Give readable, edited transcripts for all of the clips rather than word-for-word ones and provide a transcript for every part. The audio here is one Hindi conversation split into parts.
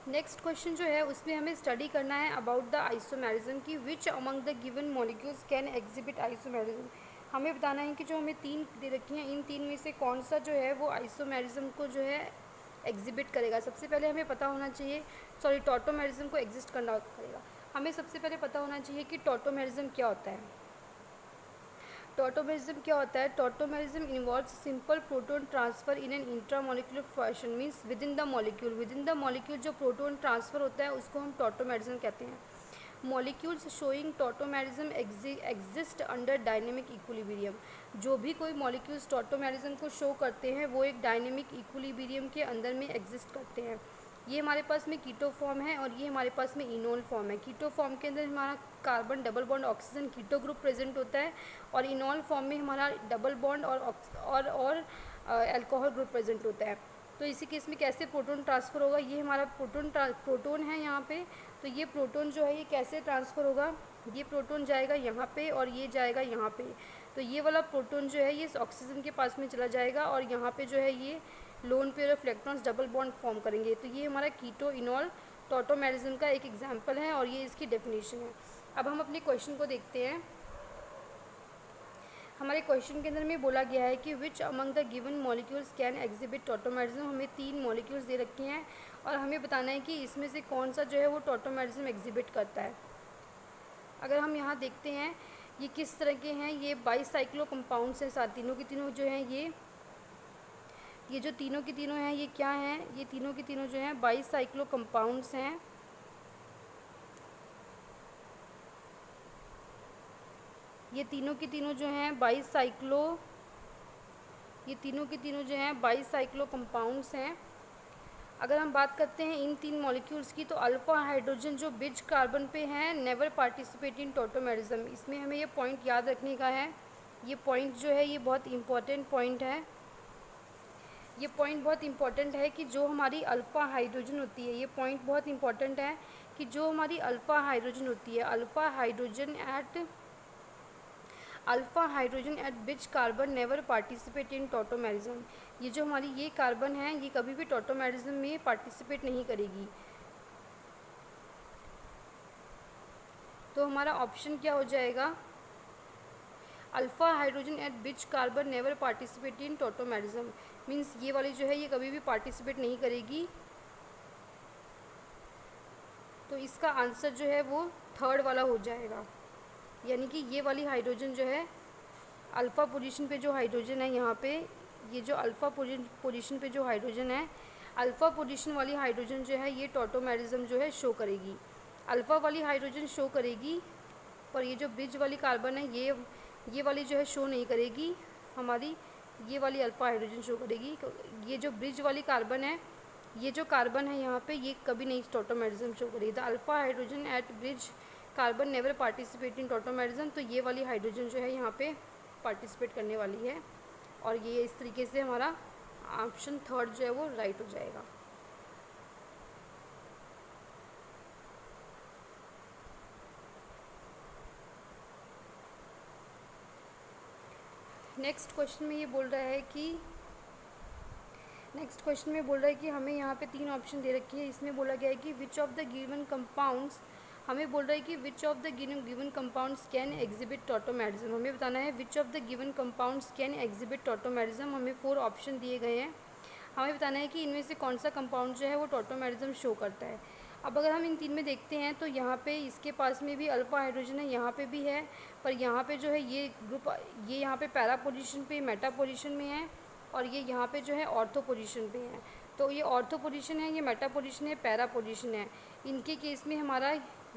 नेक्स्ट क्वेश्चन जो है उसमें हमें स्टडी करना है अबाउट द आइसोमेरिज्म की which among the given molecules can exhibit isomerism. हमें बताना है कि जो हमें तीन दे रखी हैं इन तीन में से कौन सा जो है वो आइसोमेरिज्म को जो है एग्जिबिट करेगा। सबसे पहले हमें पता होना चाहिए, सॉरी, टॉटोमेरिज्म को एग्जिस्ट करना करेगा। हमें सबसे पहले पता होना चाहिए कि टॉटोमेरिज्म क्या होता है। टॉटोमेरिज्म क्या होता है? Tautomerism involves simple proton transfer in an intramolecular fashion, means with in the molecule जो प्रोटोन ट्रांसफर होता है उसको हम टॉटोमेरिज्म कहते हैं। Molecules showing tautomerism exist under dynamic equilibrium. जो भी कोई मॉलिक्यूल्स टॉटोमेरिज्म को शो करते हैं वो एक डायनेमिक इक्विलिब्रियम के अंदर में एग्जिस्ट करते हैं। ये हमारे पास में कीटो फॉर्म है और ये हमारे पास में इनोल फॉर्म है। कीटो फॉर्म के अंदर हमारा carbon double bond oxygen keto group present होता है और इनोल फॉर्म में हमारा डबल बॉन्ड और अल्कोहल ग्रुप प्रेजेंट होता है। तो इसी केस में कैसे प्रोटोन ट्रांसफ़र होगा? ये हमारा प्रोटोन है यहाँ पे। तो ये प्रोटोन जो है ये कैसे ट्रांसफ़र होगा? ये प्रोटोन जाएगा यहाँ पे और ये जाएगा यहाँ पे। तो ये वाला प्रोटोन जो है ये ऑक्सीजन के पास में चला जाएगा और यहाँ पे जो है ये lone pair of electrons double bond form करेंगे। तो ये हमारा कीटो इनोल टॉटोमेरिज्म का एक एग्जाम्पल है और ये इसकी डेफिनेशन है। अब हम अपने क्वेश्चन को देखते हैं। हमारे क्वेश्चन के अंदर में बोला गया है कि which among the given molecules can exhibit tautomerism. हमें तीन मॉलिक्यूल्स दे रखे हैं और हमें बताना है कि इसमें से कौन सा जो है वो टॉटोमेरिज्म एग्जिबिट करता है। अगर हम यहाँ देखते हैं ये किस तरह के हैं, ये बाईसाइक्लो कंपाउंड्स हैं। साथ तीनों की तीनों जो हैं ये जो तीनों की तीनों हैं ये क्या हैं? ये तीनों की तीनों जो हैं बाईसाइक्लो कंपाउंड्स हैं। ये तीनों की तीनों जो हैं बाईसाइक्लो कंपाउंड्स हैं। अगर हम बात करते हैं इन तीन मॉलिक्यूल्स की तो अल्फ़ा हाइड्रोजन जो बिज कार्बन पे हैं नेवर पार्टिसिपेट इन टॉटोमेरिज्म। इसमें हमें ये पॉइंट याद रखने का है। ये पॉइंट जो है ये बहुत इम्पॉर्टेंट पॉइंट है। ये पॉइंट बहुत इम्पॉर्टेंट है कि जो हमारी अल्फ़ा हाइड्रोजन होती है, ये पॉइंट बहुत इम्पॉर्टेंट है कि जो हमारी अल्फ़ा हाइड्रोजन होती है, alpha hydrogen at bridge carbon never participate in tautomerism. ये जो हमारी ये कार्बन है ये कभी भी टॉटोमेरिज्म में पार्टिसिपेट नहीं करेगी। तो हमारा ऑप्शन क्या हो जाएगा? Alpha hydrogen at bridge carbon never participate in tautomerism, means ये वाली जो है ये कभी भी पार्टिसिपेट नहीं करेगी। तो इसका आंसर जो है वो थर्ड वाला हो जाएगा, यानी कि ये वाली हाइड्रोजन जो है अल्फ़ा पोजीशन पे जो हाइड्रोजन है यहाँ पे, ये जो अल्फ़ा पोजीशन पे जो हाइड्रोजन है, अल्फ़ा पोजीशन वाली हाइड्रोजन जो है ये टॉटोमेरिज्म जो है शो करेगी। अल्फ़ा वाली हाइड्रोजन शो करेगी पर ये जो ब्रिज वाली कार्बन है ये वाली जो है शो नहीं करेगी। हमारी ये वाली अल्फ़ा हाइड्रोजन शो करेगी। ये जो ब्रिज वाली कार्बन है, ये जो कार्बन है यहाँ पे ये कभी नहीं टॉटोमेरिज्म शो करेगी। The alpha hydrogen at bridge carbon never participate in tautomerism. तो ये वाली हाइड्रोजन जो है यहाँ पे पार्टिसिपेट करने वाली है और ये इस तरीके से हमारा ऑप्शन थर्ड जो है वो राइट हो जाएगा। नेक्स्ट क्वेश्चन में बोल रहा है कि हमें यहाँ पे तीन ऑप्शन दे रखी है। इसमें बोला गया है कि which of the given compounds, हमें बोल रहा है कि which of the given compounds can exhibit tautomerism. हमें बताना है which of the given compounds can exhibit tautomerism. हमें 4 ऑप्शन दिए गए हैं। हमें बताना है कि इनमें से कौन सा कंपाउंड जो है वो टॉटोमेरिज्म शो करता है। अब अगर हम इन तीन में देखते हैं तो यहाँ पे इसके पास में भी अल्फ़ा हाइड्रोजन है, यहाँ पे भी है, पर यहाँ पे जो है ये ग्रुप ये यहाँ पे पैरा पोजीशन पे मेटा पोजीशन में है और ये यहाँ पे जो है ऑर्थो पोजीशन पे है। तो ये ऑर्थो पोजीशन है, ये मेटा पोजीशन है, पैरा पोजीशन है। इनके केस में हमारा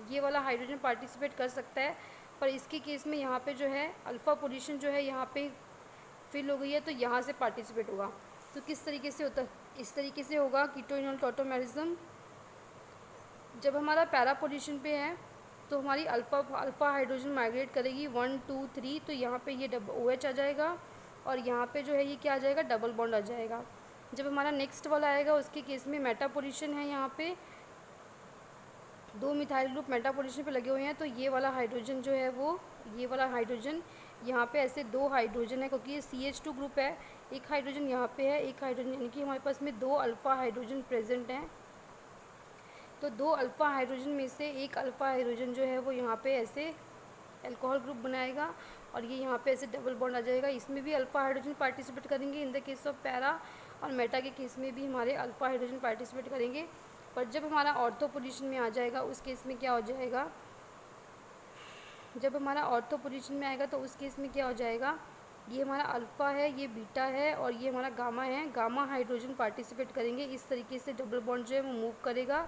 ये वाला हाइड्रोजन पार्टिसिपेट कर सकता है, पर इसके केस में यहाँ पे जो है अल्फ़ा पोजीशन जो है यहाँ पे फिल हो गई है तो यहाँ से पार्टिसिपेट होगा। तो किस तरीके से होता है? इस तरीके से होगा कीटो इनोल टॉटोमेरिज्म। जब हमारा पैरा पोजीशन पे है तो हमारी अल्फ़ा हाइड्रोजन माइग्रेट करेगी 1 2 3, तो यहाँ पे ये OH आ जाएगा और यहाँ पे जो है ये क्या आ जाएगा? डबल बॉन्ड आ जाएगा। जब हमारा नेक्स्ट वाला आएगा उसके केस में मेटा पोजीशन है, यहाँ पे 2 मिथाइल ग्रुप मेटा पोजीशन पे लगे हुए हैं। तो ये वाला हाइड्रोजन जो है वो ये वाला हाइड्रोजन यहाँ पे ऐसे 2 हाइड्रोजन है क्योंकि ये CH2 ग्रुप है। एक हाइड्रोजन यहाँ पे है, एक हाइड्रोजन, यानी कि हमारे पास में 2 अल्फ़ा हाइड्रोजन प्रेजेंट हैं। तो 2 अल्फ़ा हाइड्रोजन में से एक अल्फ़ा हाइड्रोजन जो है वो यहाँ पे ऐसे अल्कोहल ग्रुप बनाएगा और ये यहाँ पे ऐसे डबल बॉन्ड आ जाएगा। इसमें भी अल्फ़ा हाइड्रोजन पार्टिसिपेट करेंगे in the case of para, और मेटा के केस में भी हमारे अल्फ़ा हाइड्रोजन पार्टिसिपेट करेंगे। पर जब हमारा ऑर्थो पोजीशन में आ जाएगा उस केस में क्या हो जाएगा, जब हमारा ऑर्थो पोजीशन में आएगा तो उस केस में क्या हो जाएगा, ये हमारा अल्फ़ा है, ये बीटा है और ये हमारा गामा है। गामा हाइड्रोजन पार्टिसिपेट करेंगे। इस तरीके से डबल बॉन्ड जो है वो मूव करेगा।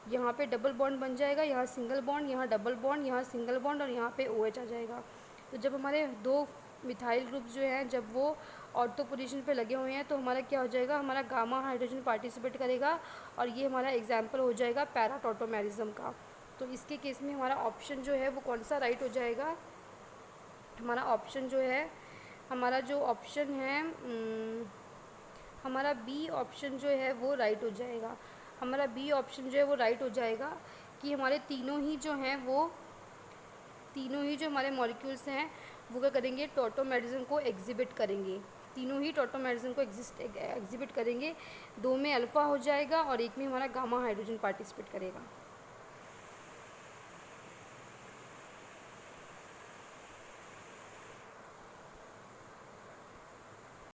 यहाँ पे डबल बॉन्ड बन जाएगा, यहाँ सिंगल बॉन्ड, यहाँ डबल बॉन्ड, यहाँ सिंगल बॉन्ड और यहाँ पे OH आ जाएगा। तो जब हमारे 2 मिथाइल ग्रुप जो हैं जब वो ऑर्थो पोजीशन पे लगे हुए हैं तो हमारा क्या हो जाएगा, हमारा गामा हाइड्रोजन पार्टिसिपेट करेगा और ये हमारा एग्जाम्पल हो जाएगा पैरा टॉटोमेरिज्म का। तो इसके केस में हमारा ऑप्शन जो है वो कौन सा राइट हो जाएगा, हमारा ऑप्शन जो है, हमारा जो ऑप्शन है हमारा बी ऑप्शन जो है वो राइट हो जाएगा। हमारा बी ऑप्शन जो है वो राइट हो जाएगा कि हमारे तीनों ही जो हैं वो तीनों ही जो हमारे मॉलिक्यूल्स हैं वो क्या करेंगे, टॉटोमेरिज्म को एग्जिबिट करेंगे। तीनों ही टॉटोमेरिज्म को एग्जिबिट करेंगे। 2 में अल्फ़ा हो जाएगा और 1 में हमारा गामा हाइड्रोजन पार्टिसिपेट करेगा।